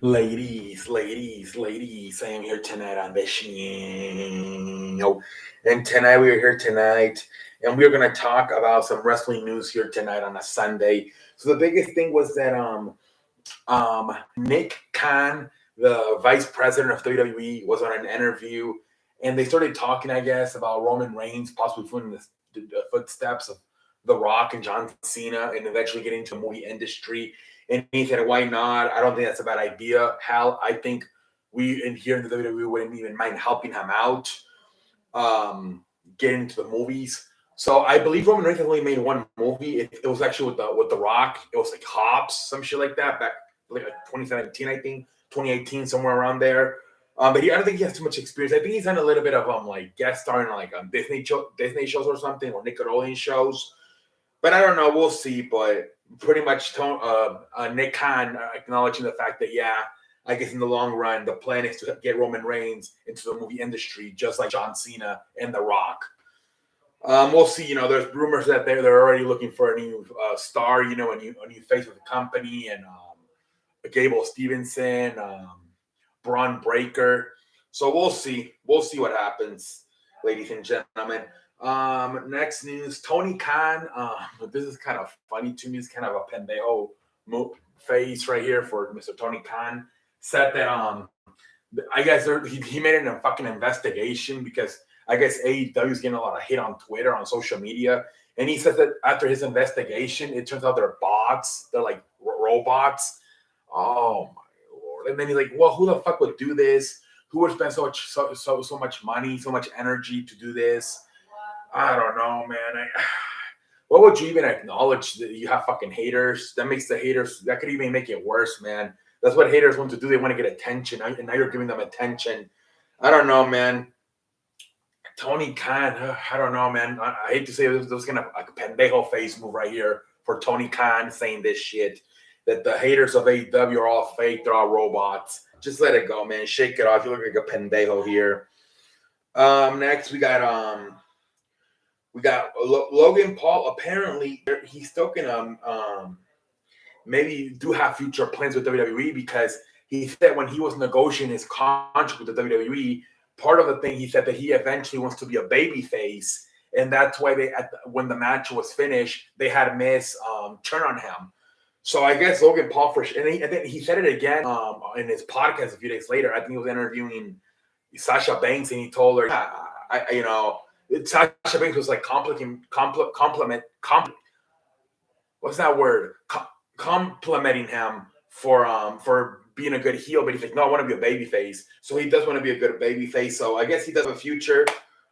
Ladies, I am here tonight on the show. And tonight we are here tonight, and we're gonna talk about some wrestling news here tonight on a Sunday. So the biggest thing was that Nick Khan, the vice president of WWE, was on an interview, and they started talking, I guess, about Roman Reigns possibly following the footsteps of The Rock and John Cena, and eventually getting into the movie industry. And he said, "Why not? I don't think that's a bad idea. Hell, I think we in here in the WWE wouldn't even mind helping him out, um, getting into the movies." So I believe Roman Reigns only made one movie. It was actually with the Rock. It was like Hobbs, some shit like that, back like 2017, I think, 2018, somewhere around there. But I don't think he has too much experience. I think he's done a little bit of like guest starring like on Disney shows or something, or Nickelodeon shows. But I don't know. We'll see. But pretty much, Nick Khan acknowledging the fact that I guess in the long run, the plan is to get Roman Reigns into the movie industry, just like John Cena and The Rock. We'll see. There's rumors that they're already looking for a new star. A new face of the company, and Gable Stevenson, Braun Breaker. So we'll see. We'll see what happens, ladies and gentlemen. Next news: Tony Khan. This is kind of funny to me. It's kind of a pendejo face right here for Mr. Tony Khan. Said that I guess he made a fucking investigation because I guess AEW is getting a lot of hate on Twitter, on social media, and he says that after his investigation, it turns out they're bots. They're like robots. Oh my lord! And then he's like, "Well, who the fuck would do this? Who would spend so much money, so much energy to do this?" I don't know, man. What would you even acknowledge that you have fucking haters? That makes the haters. That could even make it worse, man. That's what haters want to do. They want to get attention, and now you're giving them attention. I don't know, man. Tony Khan, I don't know, man. I hate to say this was kind of like a pendejo face move right here for Tony Khan saying this shit. That the haters of AEW are all fake, they're all robots. Just let it go, man. Shake it off. You look like a pendejo here. Next we got Logan Paul. Apparently, he's still gonna maybe do have future plans with WWE because he said when he was negotiating his contract with the WWE, part of the thing he said that he eventually wants to be a baby face, and that's why when the match was finished, they had Miz turn on him. So I guess Logan Paul and then he said it again in his podcast a few days later. I think he was interviewing Sasha Banks, and he told her, Sasha Banks was like what's that word? Complimenting him for being a good heel, but he's like, no, I want to be a baby face. So he does want to be a good baby face. So I guess he does have a future.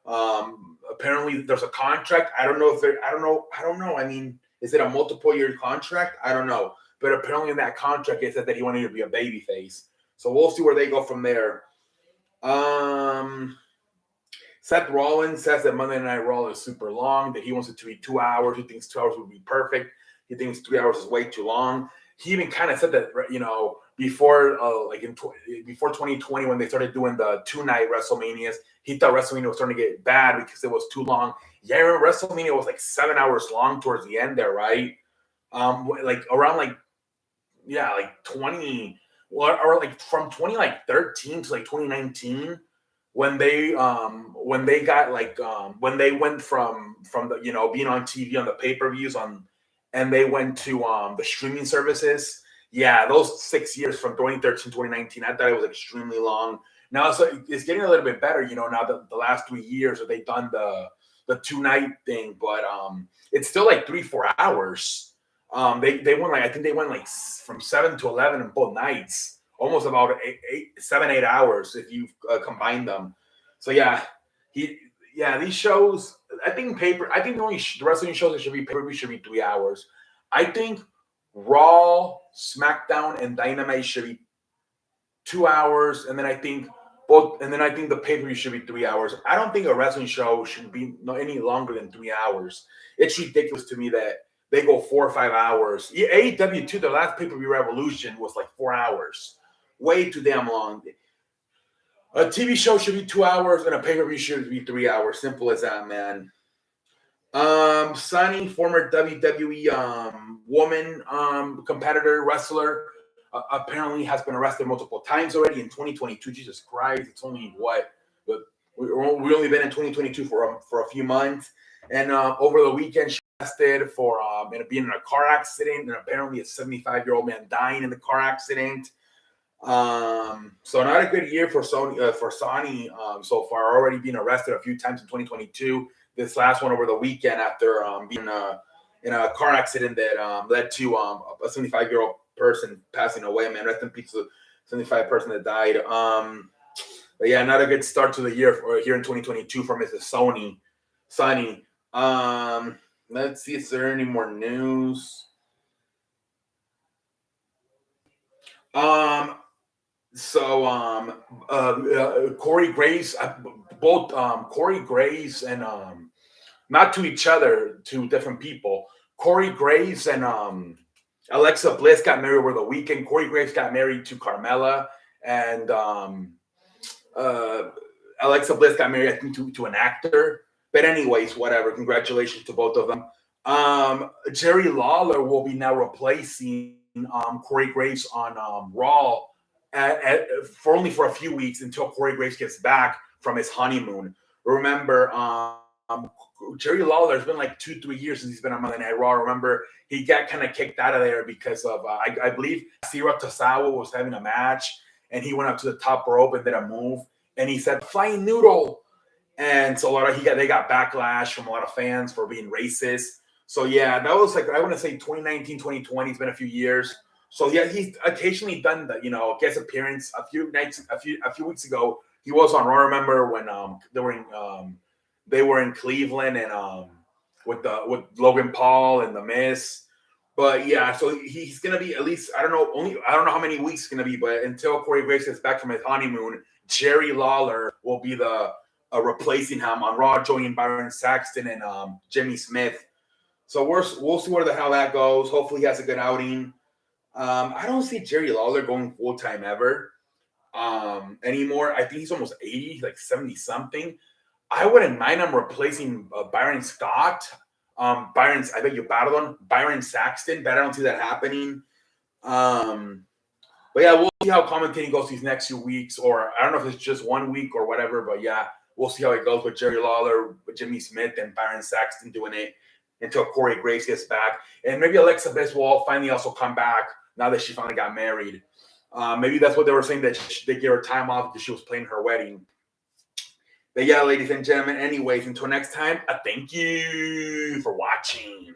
Apparently there's a contract. I don't know if there. I don't know. I mean, is it a multiple year contract? I don't know. But apparently in that contract it said that he wanted to be a baby face. So we'll see where they go from there. Seth Rollins says that Monday Night Raw is super long, that he wants it to be 2 hours. He thinks 2 hours would be perfect. He thinks 3 hours is way too long. He even kind of said that, before before 2020 when they started doing the 2-night WrestleManias, he thought WrestleMania was starting to get bad because it was too long. Yeah, I remember WrestleMania was like 7 hours long towards the end there, right? Like around like 20, or like from 2013 to like 2019 when they got when they went from the being on TV on the pay-per-views and they went to the streaming services. Yeah, those 6 years from 2013 to 2019, I thought it was extremely long. Now it's getting a little bit better, now that the last 3 years that they've done the 2-night thing, but it's still like 3-4 hours. They went I think they went like from 7 to 11 in both nights, almost about 7-8 hours if you combine them. So these shows. I think the wrestling shows that should be pay-per-view should be 3 hours. I think Raw, SmackDown, and Dynamite should be 2 hours, and then I think the pay-per-view should be 3 hours. I don't think a wrestling show should be any longer than 3 hours. It's ridiculous to me that they go 4 or 5 hours. AEW too. The last pay-per-view Revolution was like 4 hours, way too damn long. A TV show should be 2 hours, and a pay-per-view should be 3 hours. Simple as that, man. Sunny, former WWE woman competitor wrestler, apparently has been arrested multiple times already in 2022. Jesus Christ, it's only what, but we only been in 2022 for a few months. And over the weekend, she was arrested for being in a car accident, and apparently a 75-year-old man dying in the car accident. So not a good year for Sonny so far. Already being arrested a few times in 2022. This last one over the weekend after being in a car accident that led to a 75-year-old person passing away. Man, rest in peace to the 75 person that died. But yeah, not a good start to the year here in 2022 for Mrs. Sonny. Let's see, is there any more news? Corey Graves, both Corey Graves and not to each other, to different people. Corey Graves and Alexa Bliss got married over the weekend. Corey Graves got married to Carmella, and Alexa Bliss got married, I think, to an actor. But anyways, whatever. Congratulations to both of them. Jerry Lawler will be now replacing Corey Graves on Raw for only for a few weeks until Corey Graves gets back from his honeymoon. Remember, Jerry Lawler, it's been like 2-3 years since he's been on Monday Night Raw. Remember, he got kind of kicked out of there because of, I believe, Akira Tozawa was having a match, and he went up to the top rope and did a move, and he said, "Flying noodle." And so they got backlash from a lot of fans for being racist. So yeah, that was like, I want to say 2019, 2020. It's been a few years. So yeah, he's occasionally done the guest appearance. A few weeks ago, he was on Raw. Remember when they were in Cleveland and with Logan Paul and The Miz. But yeah, so he's gonna be at least, I don't know how many weeks it's gonna be, but until Corey Graves gets back from his honeymoon, Jerry Lawler will be the replacing him on Raw, joining Byron Saxton and Jimmy Smith. So we'll see where the hell that goes. Hopefully he has a good outing. I don't see Jerry Lawler going full time ever anymore. I think he's almost 80, like 70 something. I wouldn't mind him replacing Byron Scott. Byron Saxton, but I don't see that happening. But yeah, we'll see how commentating goes these next few weeks, or I don't know if it's just 1 week or whatever, but yeah, we'll see how it goes with Jerry Lawler, with Jimmy Smith, and Byron Saxton doing it until Corey Graves gets back. And maybe Alexa Bliss will finally also come back now that she finally got married. Maybe that's what they were saying, that they gave her time off because she was planning her wedding. But yeah, ladies and gentlemen, anyways, until next time, thank you for watching.